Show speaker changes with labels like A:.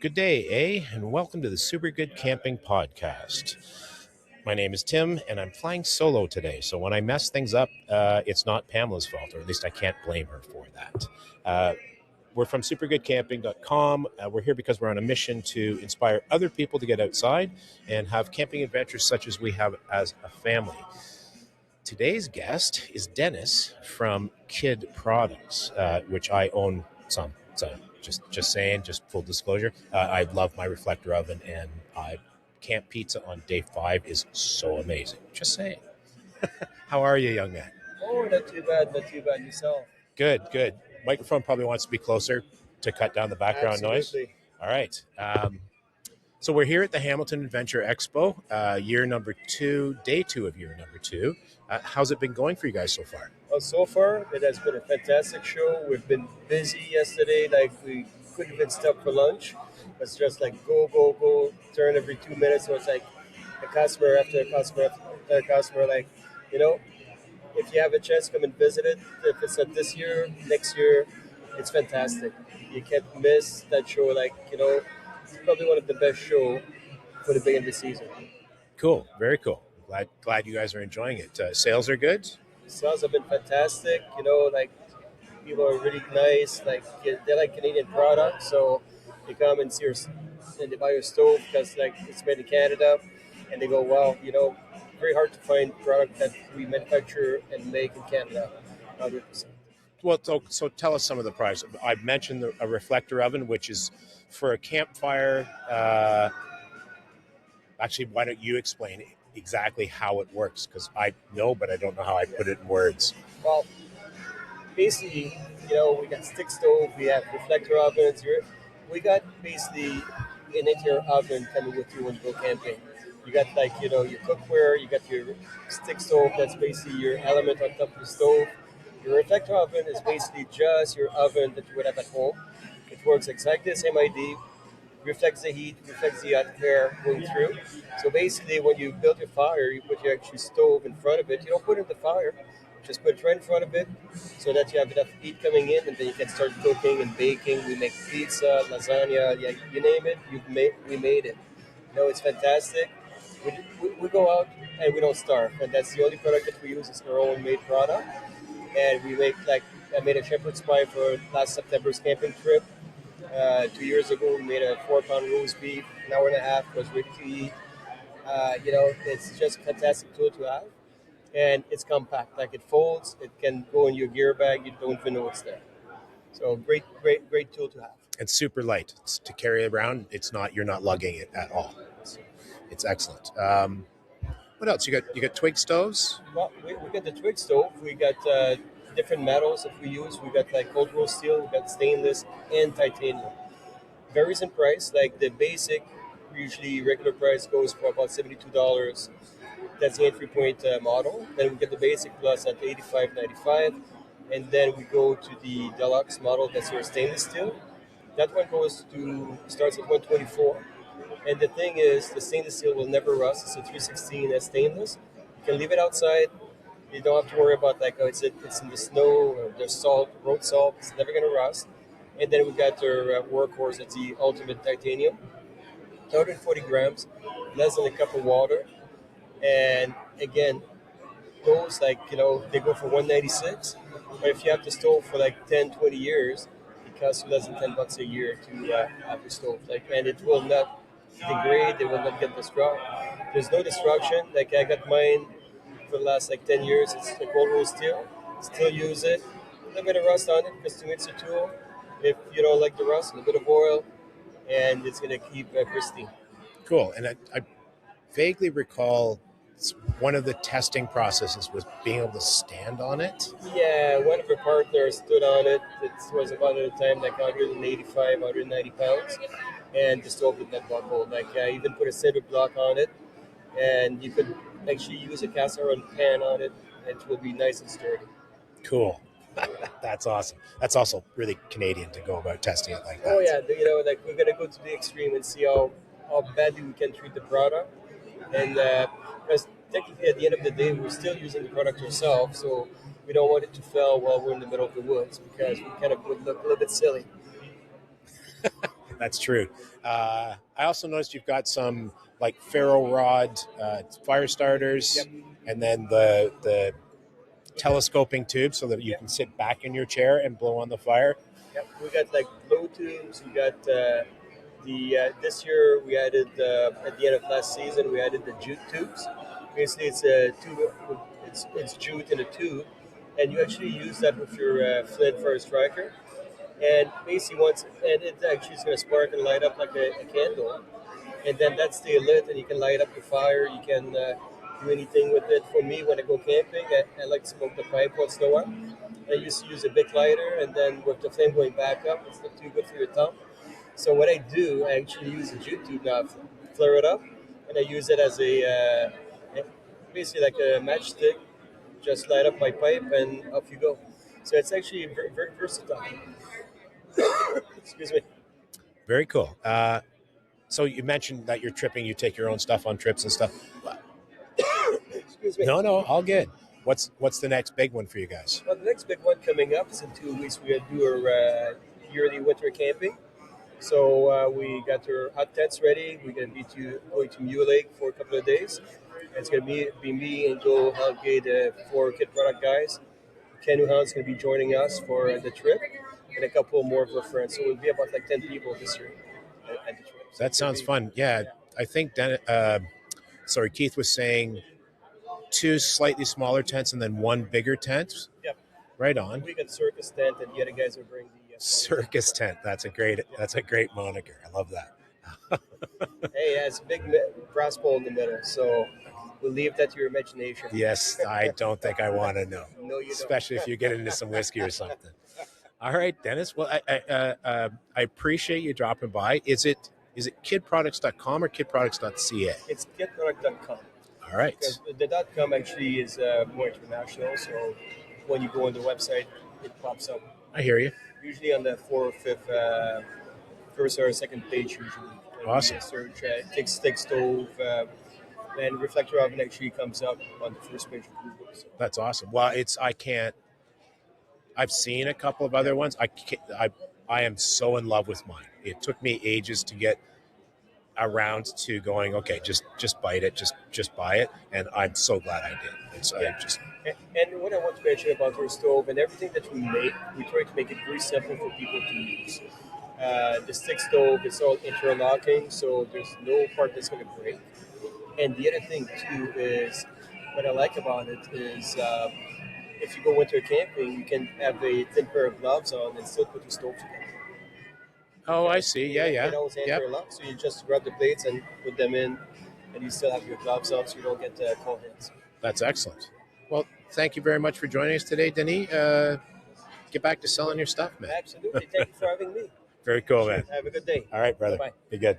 A: Good day, and welcome to the Super Good Camping Podcast. My name is Tim, and I'm flying solo today. So when I mess things up, it's not Pamela's fault, or at least I can't blame her for that. We're from supergoodcamping.com. We're here because we're on a mission to inspire other people to get outside and have camping adventures such as we have as a family. Today's guest is Denis from Kid Products, which I own some. So just saying, just full disclosure, I love my reflector oven, and camp pizza on day 5 is so amazing. Just saying. How are you, young man?
B: Oh, not too bad, not too bad yourself.
A: Good, good. Microphone probably wants to be closer to cut down the background noise.
B: Absolutely.
A: All right. So we're here at the Hamilton Adventure Expo, year number 2, day 2 of year number 2. How's it been going for you guys so far?
B: Well, so far, it has been a fantastic show. We've been busy yesterday, like we couldn't even stop for lunch. It's just like go, go, go, turn every 2 minutes. So it's like a customer after a customer after a customer. Like, you know, if you have a chance, come and visit it. If it's not this year, next year, it's fantastic. You can't miss that show. Like, it's probably one of the best show for the beginning of the season.
A: Cool, very cool. Glad you guys are enjoying it. Sales are good.
B: Sales have been fantastic. Like people are really nice. Like they like Canadian products, so they come and see your and they buy your stove because like it's made in Canada, and they go, wow, very hard to find product that we manufacture and make in Canada, 100%.
A: Well, so tell us some of the price. I've mentioned a reflector oven, which is for a campfire. Actually, why don't you explain exactly how it works? Because I know, but I don't know how I put it in words.
B: Well, basically, we got stick stove, we have reflector ovens. We got basically an interior oven coming with you when you go camping. You got like your cookware, you got your stick stove. That's basically your element on top of the stove. Your reflector oven is basically just your oven that you would have at home. It works exactly the same idea. Reflects the heat, reflects the hot air going through. So basically, when you build your fire, you put your actual stove in front of it. You don't put it in the fire, just put it right in front of it so that you have enough heat coming in, and then you can start cooking and baking. We make pizza, lasagna, yeah, you name it, we made it. It's fantastic. We go out and we don't starve, and that's the only product that we use is our own made product. And we make like I made a shepherd's pie for last September's camping trip. 2 years ago, we made a 4 pound roast beef, an hour and a half was ready to eat. It's just a fantastic tool to have, and it's compact. Like it folds, it can go in your gear bag. You don't even know it's there. So great, great, great tool to have.
A: It's super light. It's to carry around. You're not lugging it at all. It's excellent. What else? You got twig stoves?
B: Well, we got the twig stove. We got different metals that we use. We got like cold rolled steel. We got stainless and titanium. Varies in price. Like the basic, usually regular price goes for about $72. That's the entry point model. Then we get the basic plus at $85.95, and then we go to the deluxe model. That's your stainless steel. That one starts at 124. And the thing is, the stainless steel will never rust. It's a 316 as stainless. You can leave it outside. You don't have to worry about like, it's in the snow or there's salt, road salt. It's never gonna rust. And then we got our workhorse. It's the ultimate titanium, 140 grams, less than a cup of water. And again, those they go for 196. But if you have the stove for like 10, 20 years, it costs you less than $10 a year to have the stove. And it will not degrade. It will not get destroyed. There's no destruction. Like I got mine for the last like 10 years. It's the cold roll steel. Still use it. A little bit of rust on it because to me it's a tool. If you don't like the rust, a little bit of oil, and it's gonna keep pristine.
A: Cool. And I vaguely recall one of the testing processes was being able to stand on it.
B: Yeah, one of our partners stood on it. It was about at the time like 185, 190 pounds, and the stove did not buckle. Like I even put a cinder block on it, and you could actually use a cast iron pan on it, and it will be nice and sturdy.
A: Cool. That's awesome. That's also really Canadian to go about testing it like that.
B: Oh yeah, like we're gonna go to the extreme and see how badly we can treat the product, and because technically at the end of the day we're still using the product ourselves, so we don't want it to fail while we're in the middle of the woods because we kind of would look a little bit silly.
A: That's true. I also noticed you've got some like ferro rod fire starters,
B: Yep.
A: and then the telescoping tube so that you can sit back in your chair and blow on the fire.
B: Yep. We got like blow tubes. We got this year we added at the end of last season we added the jute tubes. Basically, it's a tube. It's jute in a tube, and you actually use that with your flint for a striker. And basically, once and it actually is going to spark and light up like a candle, and then that's stay lit, and you can light up the fire. You can do anything with it. For me, when I go camping, I like to smoke the pipe once in a while. I used to use a big lighter, and then with the flame going back up, it's not too good for your thumb. So what I do, I actually use a jute tube now, flare it up, and I use it as basically like a matchstick. Just light up my pipe, and off you go. So it's actually very, very versatile. Excuse me.
A: Very cool. So you mentioned that you're tripping. You take your own stuff on trips and stuff.
B: Excuse me.
A: No, all good. What's the next big one for you guys?
B: Well, the next big one coming up is in 2 weeks. We're gonna do our yearly winter camping. So we got our hot tents ready. We're gonna be going to Mule Lake for a couple of days. And it's gonna be me and Joe Halgate, the four kid product guys. Ken Huhan's gonna be joining us for the trip, and a couple more of our friends. So we'll be about like 10 people this year at the trip. So
A: That sounds fun. Yeah, I think Keith was saying 2 slightly smaller tents and then 1 bigger tent.
B: Yep.
A: Right on.
B: We got circus tent, and the other guys will bring the
A: circus tent. That's a great moniker. I love that.
B: Hey, it has a big brass pole in the middle, so we'll leave that to your imagination.
A: Yes, I don't think I want to know.
B: No, you don't.
A: Especially if you get into some whiskey or something. All right, Dennis. Well, I appreciate you dropping by. Is it kidproducts.com or kidproducts.ca?
B: It's kidproduct.com.
A: All right.
B: Because the .com actually is more international, so when you go on the website, it pops up.
A: I hear you.
B: Usually on the 4th or 5th, first or second page usually.
A: Awesome.
B: Search stick stove, and reflector oven actually comes up on the first page of Google. So.
A: That's awesome. Well, I've seen a couple of other ones. I am so in love with mine. It took me ages to get around to going, okay, just bite it, just buy it, and I'm so glad I did.
B: And what I want to mention about our stove and everything that we make, we try to make it very simple for people to use. The stick stove is all interlocking, so there's no part that's going to break. And the other thing too is, what I like about it is, if you go winter camping, you can have a thin pair of gloves on and still put your stove together.
A: Oh, I see. Yeah.
B: You know, it's interlocked, so you just grab the plates and put them in, and you still have your gloves on, so you don't get cold hands.
A: That's excellent. Well, thank you very much for joining us today, Denis. Get back to selling your stuff, man.
B: Absolutely. Thank you for having me.
A: Very cool, man.
B: Have a good day.
A: All right, brother.
B: Bye-bye.
A: Be good.